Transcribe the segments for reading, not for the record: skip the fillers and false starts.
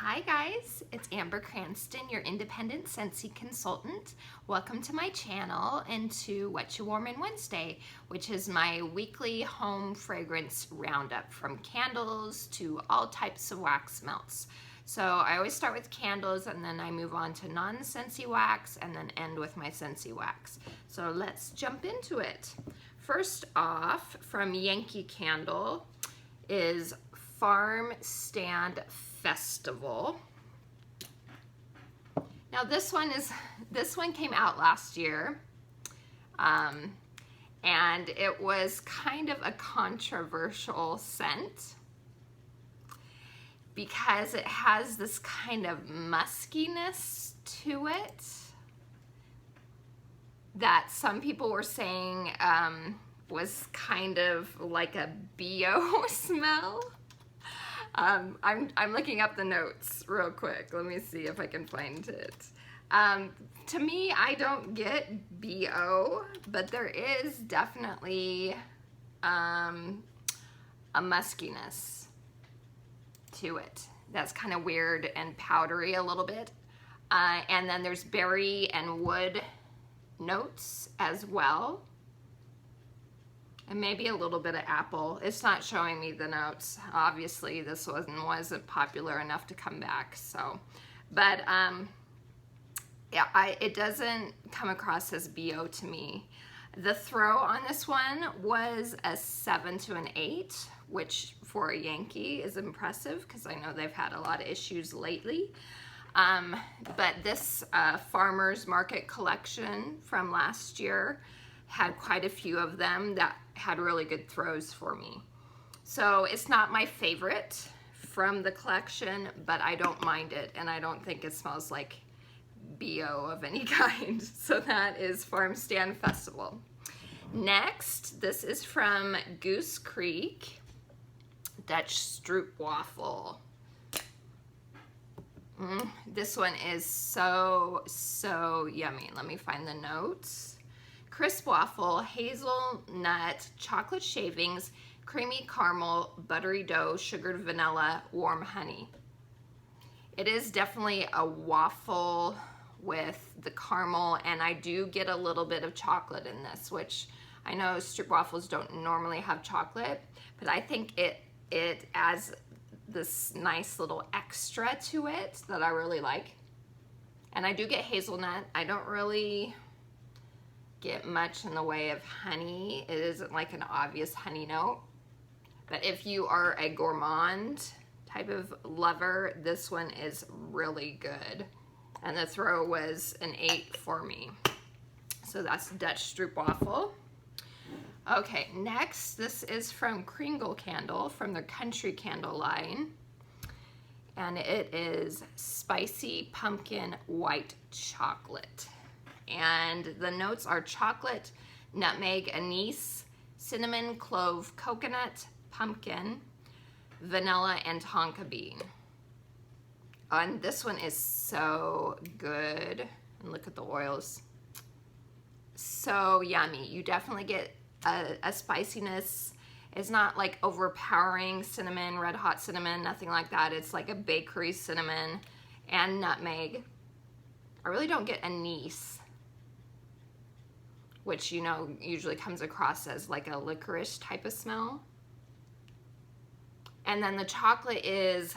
Hi guys, it's Amber Cranston, your independent Scentsy consultant. Welcome to my channel and to Whatcha Wednesday, which is my weekly home fragrance roundup from candles to all types of wax melts. So I always start with candles and then I move on to non-Scentsy wax and then end with my Scentsy wax. So let's jump into it. First off, from Yankee Candle is Farm Stand Festival. Now this one came out last year, and it was kind of a controversial scent because it has this kind of muskiness to it that some people were saying was kind of like a BO smell. I'm looking up the notes real quick. Let me see if I can find it. To me, I don't get BO, but there is definitely a muskiness to it. That's kind of weird and powdery a little bit. And then there's berry and wood notes as well. And maybe a little bit of apple. It's not showing me the notes. Obviously, this one wasn't popular enough to come back. So, but yeah, it doesn't come across as BO to me. The throw on this one was a 7 to an 8, which for a Yankee is impressive because I know they've had a lot of issues lately. But this Farmer's Market collection from last year had quite a few of them that had really good throws for me. So it's not my favorite from the collection, but I don't mind it, and I don't think it smells like BO of any kind. So that is Farm Stand Festival. Next, this is from Goose Creek, Dutch Stroopwafel. This one is so yummy. Let me find the notes. Crisp waffle, hazelnut, chocolate shavings, creamy caramel, buttery dough, sugared vanilla, warm honey. It is definitely a waffle with the caramel, and I do get a little bit of chocolate in this, which I know stroopwafels don't normally have chocolate, but I think it adds this nice little extra to it that I really like. And I do get hazelnut. I don't really get much in the way of honey. It isn't like an obvious honey note, but if you are a gourmand type of lover, this one is really good. And the throw was an 8 for me. So that's Dutch Stroopwafel. Okay, next, this is from Kringle Candle from their Country Candle line. And it is Spicy Pumpkin White Chocolate. And the notes are chocolate, nutmeg, anise, cinnamon, clove, coconut, pumpkin, vanilla, and tonka bean. And this one is so good. And look at the oils. So yummy. You definitely get a spiciness. It's not like overpowering cinnamon, red hot cinnamon, nothing like that. It's like a bakery cinnamon and nutmeg. I really don't get anise, which, you know, usually comes across as like a licorice type of smell. And then the chocolate is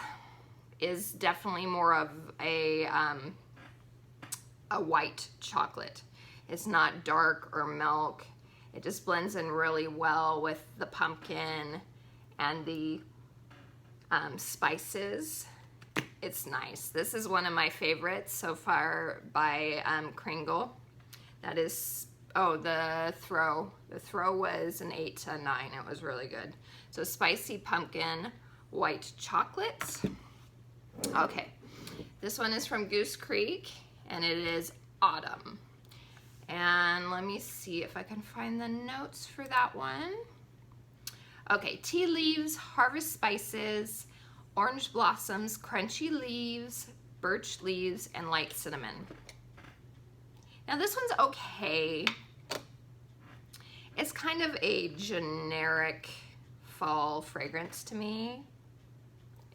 definitely more of a white chocolate. It's not dark or milk. It just blends in really well with the pumpkin and the spices. It's nice. This is one of my favorites so far by Kringle. That is, oh, the throw. The throw was an 8 to a 9. It was really good. So Spicy Pumpkin White Chocolate. Okay, this one is from Goose Creek, and it is Autumn. And let me see if I can find the notes for that one. Okay, tea leaves, harvest spices, orange blossoms, crunchy leaves, birch leaves, and light cinnamon. Now this one's okay. It's kind of a generic fall fragrance to me.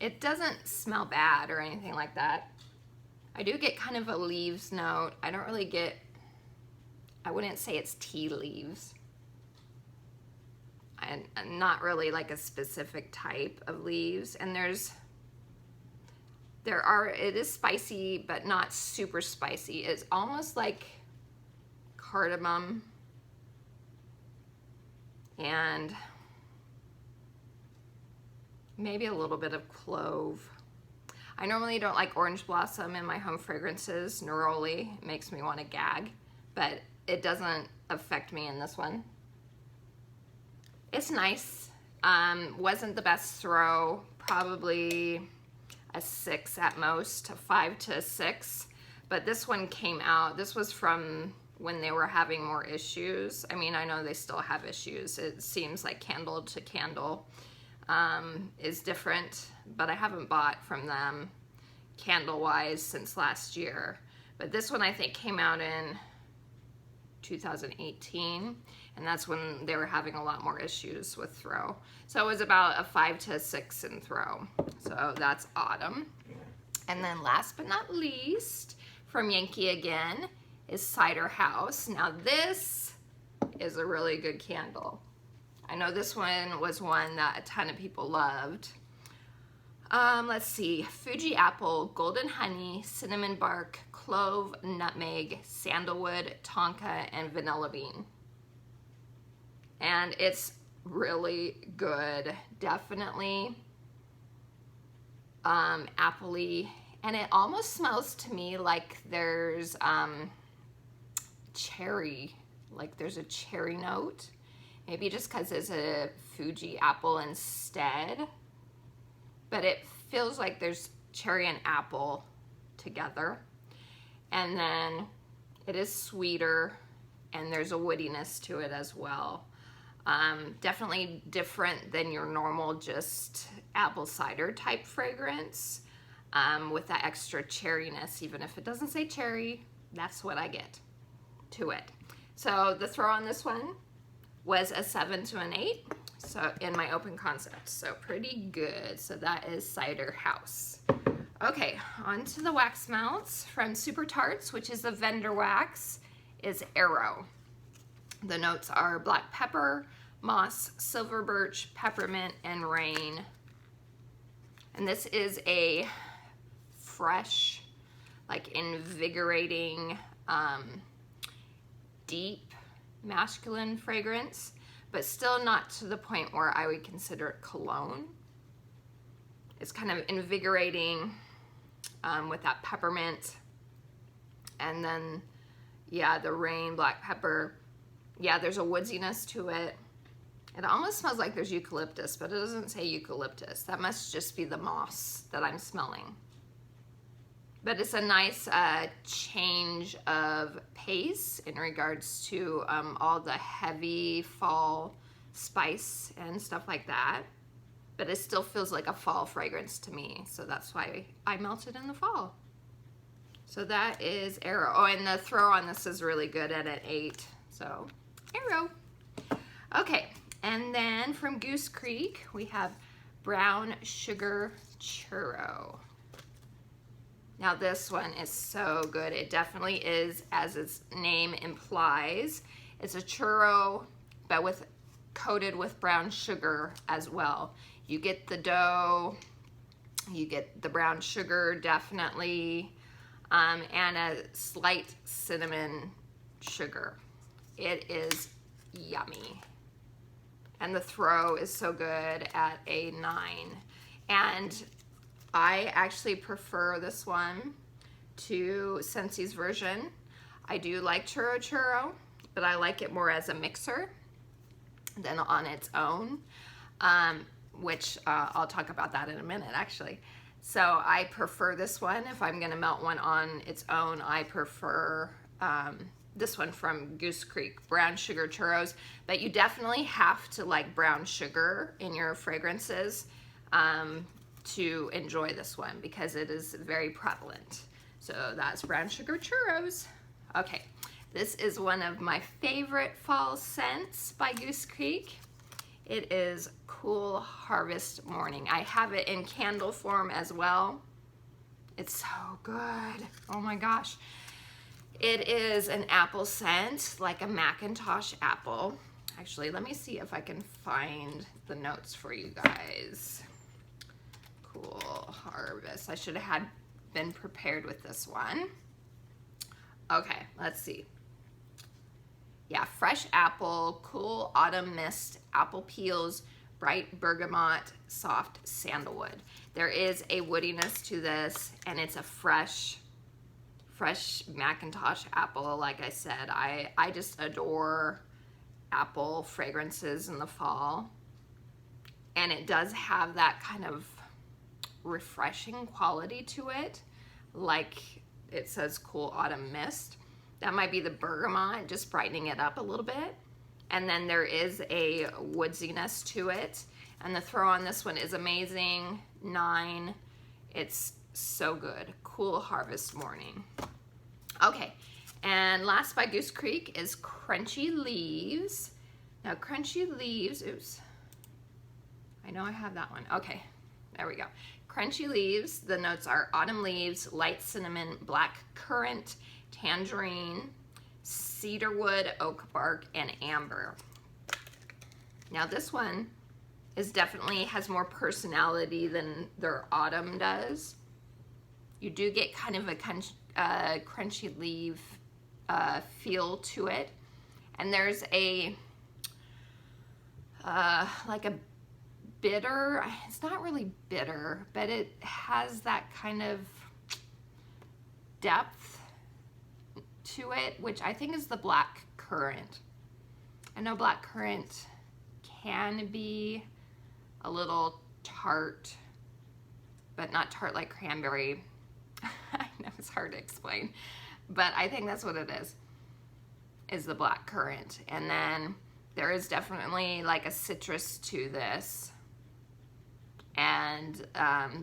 It doesn't smell bad or anything like that. I do get kind of a leaves note. I don't really get, I wouldn't say it's tea leaves. And not really like a specific type of leaves. And it is spicy, but not super spicy. It's almost like cardamom and maybe a little bit of clove. I normally don't like orange blossom in my home fragrances. Neroli, it makes me want to gag, but it doesn't affect me in this one. It's nice. Wasn't the best throw, probably a 6 at most, a 5 to 6. But this one came out, this was from when they were having more issues. I mean, I know they still have issues. It seems like candle to candle is different, but I haven't bought from them candle-wise since last year. But this one I think came out in 2018, and that's when they were having a lot more issues with throw. So it was about a 5 to 6 in throw. So that's autumn. And then last but not least, from Yankee again, is Cider House. Now this is a really good candle. I know this one was one that a ton of people loved. Let's see, Fuji apple, golden honey, cinnamon bark, clove, nutmeg, sandalwood, tonka, and vanilla bean. And it's really good, definitely appley, and it almost smells to me like there's cherry, like there's a cherry note. Maybe just because it's a Fuji apple instead, but it feels like there's cherry and apple together. And then it is sweeter, and there's a woodiness to it as well. Definitely different than your normal just apple cider type fragrance, with that extra cherryness. Even if it doesn't say cherry, that's what I get to it. So the throw on this one was a 7 to an 8, so in my open concept, so pretty good. So that is Cider House. Okay, on to the wax melts from Super Tarts, which is a vendor wax, is Arrow. The notes are black pepper, moss, silver birch, peppermint, and rain. And this is a fresh, like invigorating, deep masculine fragrance, but still not to the point where I would consider it cologne. It's kind of invigorating with that peppermint, and then yeah, the rain, black pepper. Yeah, there's a woodiness to it. It almost smells like there's eucalyptus, but it doesn't say eucalyptus. That must just be the moss that I'm smelling. But it's a nice change of pace in regards to all the heavy fall spice and stuff like that. But it still feels like a fall fragrance to me. So that's why I melted in the fall. So that is Arrow. Oh, and the throw on this is really good at an 8. So Arrow. Okay, and then from Goose Creek, we have Brown Sugar Churro. Now this one is so good. It definitely is, as its name implies. It's a churro, but coated with brown sugar as well. You get the dough, you get the brown sugar definitely, and a slight cinnamon sugar. It is yummy. And the throw is so good at a 9. And I actually prefer this one to Scentsy's version. I do like churro, but I like it more as a mixer than on its own, which I'll talk about that in a minute actually. So I prefer this one. If I'm gonna melt one on its own, I prefer this one from Goose Creek, Brown Sugar Churros. But you definitely have to like brown sugar in your fragrances to enjoy this one, because it is very prevalent. So that's Brown Sugar Churros. Okay, this is one of my favorite fall scents by Goose Creek. It is Cool Harvest Morning. I have it in candle form as well. It's so good. Oh my gosh. It is an apple scent, like a Macintosh apple. Actually, let me see if I can find the notes for you guys. Cool Harvest. I should have been prepared with this one. Okay, let's see. Yeah, fresh apple, cool autumn mist, apple peels, bright bergamot, soft sandalwood. There is a woodiness to this, and it's a fresh Macintosh apple. Like I said, I just adore apple fragrances in the fall, and it does have that kind of refreshing quality to it, like it says cool autumn mist. That might be the bergamot just brightening it up a little bit, and then there is a woodsiness to it, and the throw on this one is amazing. 9. It's so good. Cool Harvest Morning. Okay, and last by Goose Creek is Crunchy Leaves. Now Crunchy Leaves, oops, I know I have that one. Okay, there we go. Crunchy Leaves, the notes are autumn leaves, light cinnamon, black currant, tangerine, cedarwood, oak bark, and amber. Now this one is definitely has more personality than their autumn does. You do get kind of a crunchy leaf feel to it, and there's a like a bitter, it's not really bitter, but it has that kind of depth to it, which I think is the black currant. I know black currant can be a little tart, but not tart like cranberry. I know it's hard to explain, but I think that's what it is the black currant. And then there is definitely like a citrus to this, and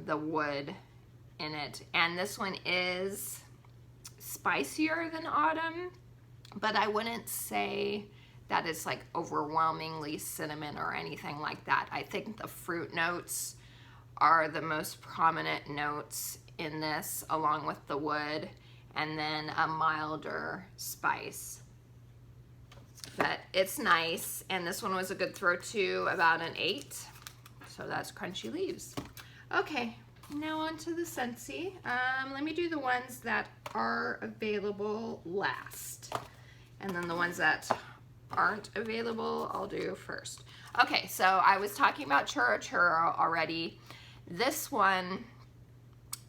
the wood in it. And this one is spicier than autumn, but I wouldn't say that it's like overwhelmingly cinnamon or anything like that. I think the fruit notes are the most prominent notes in this, along with the wood, and then a milder spice. But it's nice, and this one was a good throw too, about an 8. So that's Crunchy Leaves. Okay, now on to the Scentsy. Let me do the ones that are available last, and then the ones that aren't available I'll do first. Okay, so I was talking about Churro Churro already. This one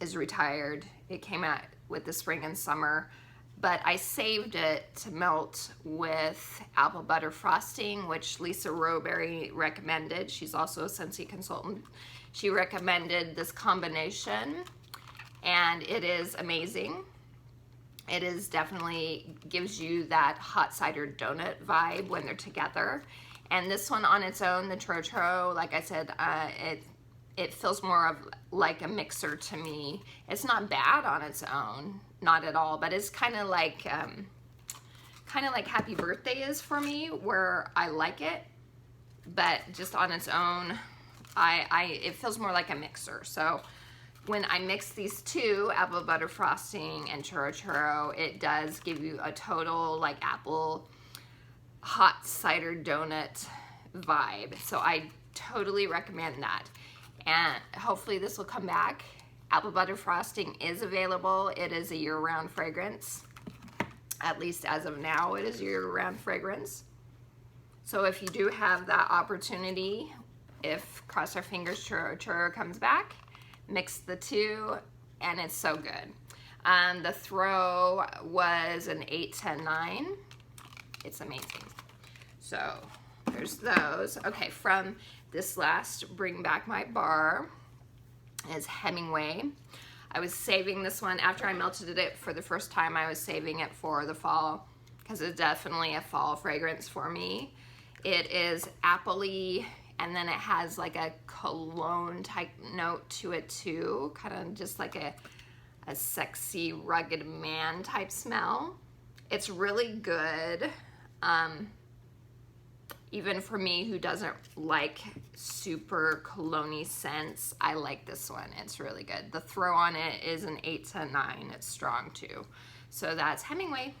is retired. It came out with the spring and summer, but I saved it to melt with apple butter frosting, which Lisa Roberry recommended. She's also a Scentsy consultant. She recommended this combination, and it is amazing. It is definitely gives you that hot cider donut vibe when they're together. And this one on its own, the Churro Churro, like I said, it feels more of like a mixer to me. It's not bad on its own, not at all, but it's kind of like Happy Birthday is for me, where I like it, but just on its own, it feels more like a mixer. So when I mix these two, apple butter frosting and Churro Churro, it does give you a total like apple hot cider donut vibe. So I totally recommend that. And hopefully this will come back. Apple butter frosting is available. It is a year-round fragrance. At least as of now, it is a year-round fragrance. So if you do have that opportunity, if, cross our fingers, Churro Churro comes back, mix the two, and it's so good. The throw was an 8, 10, 9. It's amazing. So there's those. Okay, from this last Bring Back My Bar is Hemingway. I was saving this one after I melted it for the first time. I was saving it for the fall because it's definitely a fall fragrance for me. It is appley, and then it has like a cologne type note to it too, kind of just like a sexy, rugged man type smell. It's really good. Even for me who doesn't like super cologne-y scents, I like this one. It's really good. The throw on it is an 8 to 9. It's strong too. So that's Hemingway.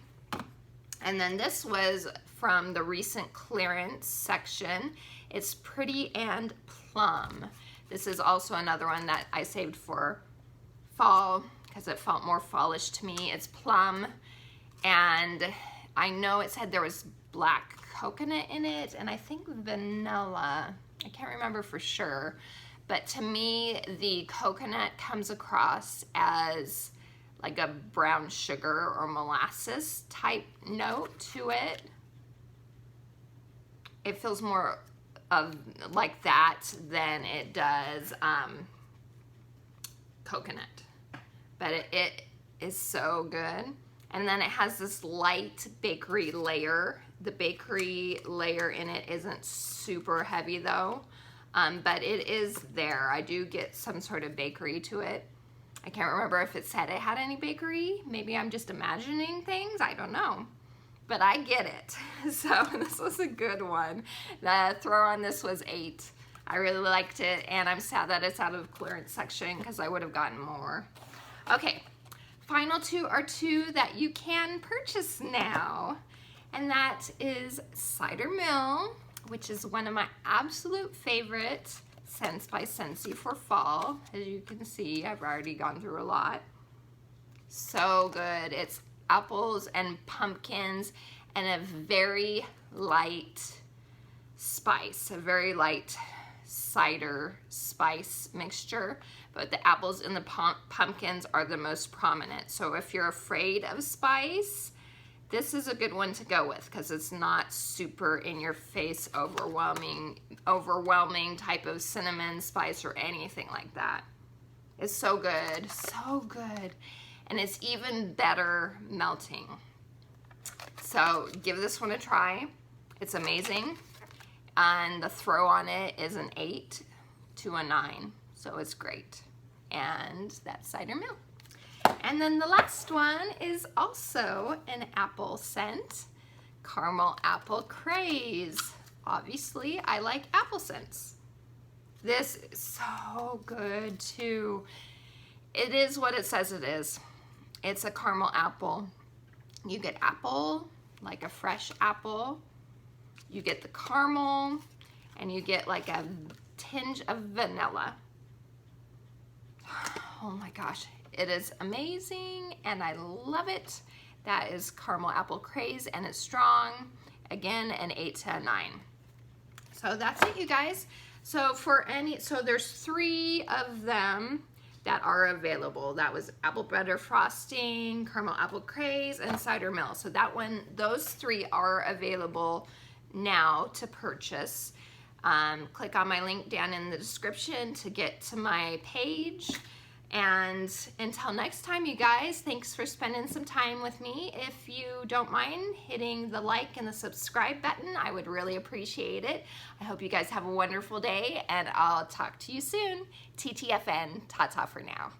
And then this was from the recent clearance section. It's Pretty and Plum. This is also another one that I saved for fall because it felt more fallish to me. It's plum, and I know it said there was black coconut in it, and I think vanilla. I can't remember for sure, but to me the coconut comes across as like a brown sugar or molasses type note to it. It feels more of like that than it does coconut, but it is so good. And then it has this light bakery layer. The bakery layer in it isn't super heavy though, but it is there. I do get some sort of bakery to it. I can't remember if it said it had any bakery. Maybe I'm just imagining things, I don't know. But I get it. So this was a good one. The throw on this was 8. I really liked it, and I'm sad that it's out of the clearance section because I would have gotten more. Okay, final 2 are 2 that you can purchase now. And that is Cider Mill, which is one of my absolute favorite scents by Scentsy for fall. As you can see, I've already gone through a lot. So good. It's apples and pumpkins and a very light spice, a very light cider spice mixture, but the apples and the pumpkins are the most prominent. So if you're afraid of spice, this is a good one to go with because it's not super in your face overwhelming type of cinnamon spice or anything like that. It's so good, so good. And it's even better melting. So give this one a try. It's amazing. And the throw on it is an 8 to a 9. So it's great. And that's Cider Mill. And then the last one is also an apple scent, Caramel Apple Craze. Obviously, I like apple scents. This is so good too. It is what it says it is. It's a caramel apple. You get apple, like a fresh apple. You get the caramel, and you get like a tinge of vanilla. Oh my gosh. It is amazing, and I love it. That is Caramel Apple Craze, and it's strong. Again, an 8 to a 9. So that's it, you guys. So there's 3 of them that are available. That was Apple Butter Frosting, Caramel Apple Craze, and Cider Mill. So those 3 are available now to purchase. Click on my link down in the description to get to my page. And until next time, you guys, thanks for spending some time with me. If you don't mind hitting the like and the subscribe button, I would really appreciate it. I hope you guys have a wonderful day, and I'll talk to you soon. TTFN, ta-ta for now.